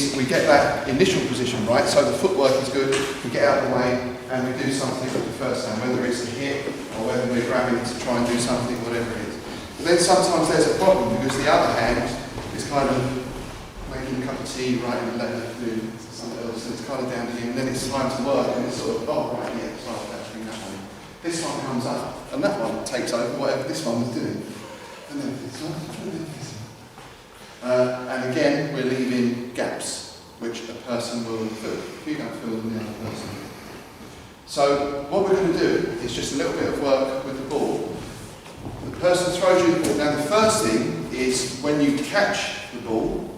is we get that initial position right, so the footwork is good, we get out of the way and we do something with the first hand, whether it's a hit or whether we're grabbing to try and do something, whatever it is. But then sometimes there's a problem because the other hand is kind of making a cup of tea, writing a letter, doing something else, and it's kind of down to you, and then it's time to work and it's sort of, oh right, yeah, so that's bring that one in. This one comes up and that one takes over whatever this one was doing. And then this one, and then this one. And again, we're leaving gaps which a person will fill. If you don't fill them, the other person will. So what we're going to do is just a little bit of work with the ball. The person throws you the ball. Now the first thing is when you catch the ball,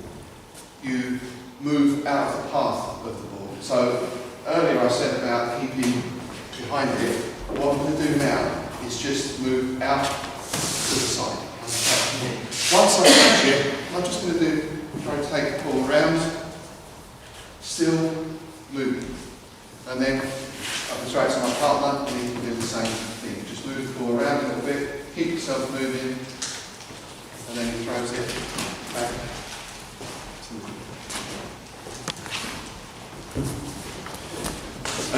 you move out of the path of the ball. So earlier I said about keeping behind it. What I'm going to do now is just move out to the side. Once I catch it, I'm just going to try to take the ball around, still moving. And then I can throw it to my partner and he can do the same thing. Just move the ball around a little bit, keep yourself moving, and then he throws it back to the ball.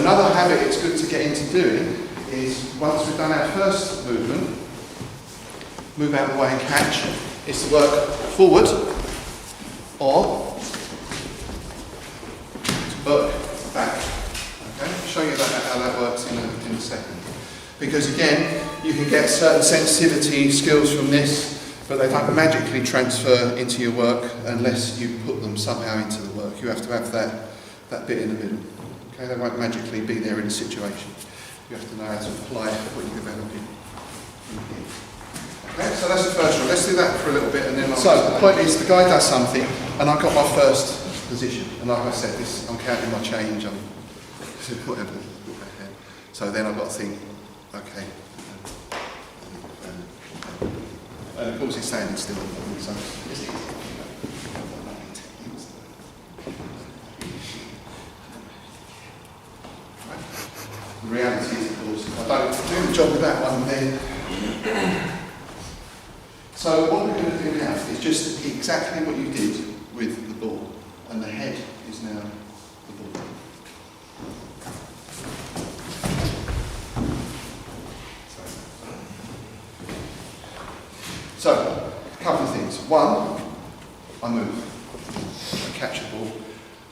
Another habit it's good to get into doing is once we've done our first movement, move out of the way and catch, is to work forward or to work back. Okay? I'll show you how that works in a second. Because again, you can get certain sensitivity skills from this, but they don't magically transfer into your work unless you put them somehow into the work. You have to have that bit in the middle. Okay? They won't magically be there in a situation. You have to know how to apply what you're developing in here. Okay, so that's the first one. Let's do that for a little bit and then So the point is the guy does something and I've got my first position. And like I said, I'm counting my change, I'm whatever. So then I've got to think, okay. And of course he's standing still. So it's easy. The reality is, of course, if I don't do the job with that one, then... So what we're going to do now is just exactly what you did with the ball, and the head is now the ball. So, a couple of things. One, I move. I catch a ball.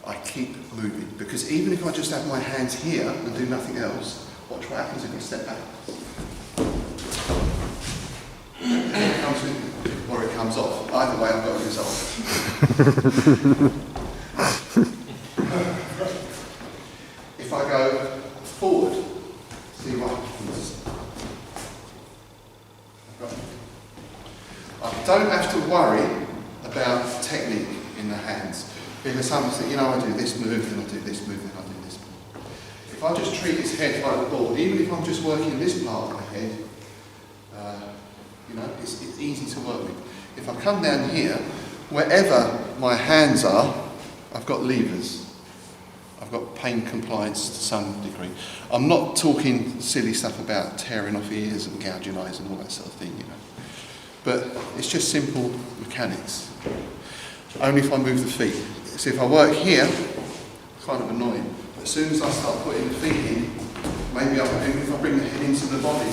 I keep moving, because even if I just have my hands here and do nothing else, watch what happens if I step back. It comes with, or it comes off. Either way, I've got a result. If I go forward, see what happens. I don't have to worry about technique in the hands. Because someone says, you know, I do this move, then I do this move, then I do this move. If I just treat his head like the ball, even if I'm just working this part of the head, you know, it's easy to work with. If I come down here, wherever my hands are, I've got levers. I've got pain compliance to some degree. I'm not talking silly stuff about tearing off ears and gouging eyes and all that sort of thing, you know. But it's just simple mechanics. Only if I move the feet. So if I work here, it's kind of annoying. As soon as I start putting the feet in, maybe if I bring the head into the body,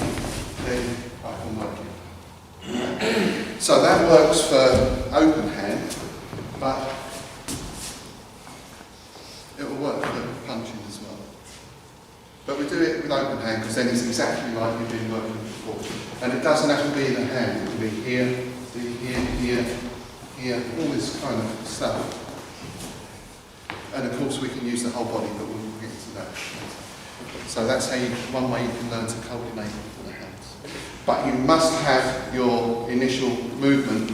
then I can work it. So that works for open hand, but it will work for punching as well. But we do it with open hand because then it's exactly like we've been working before. And it doesn't have to be in the hand, it can be here, here, all this kind of stuff. And of course we can use the whole body, but we'll get to that. So that's one way you can learn to coordinate with the hands. But you must have your initial movement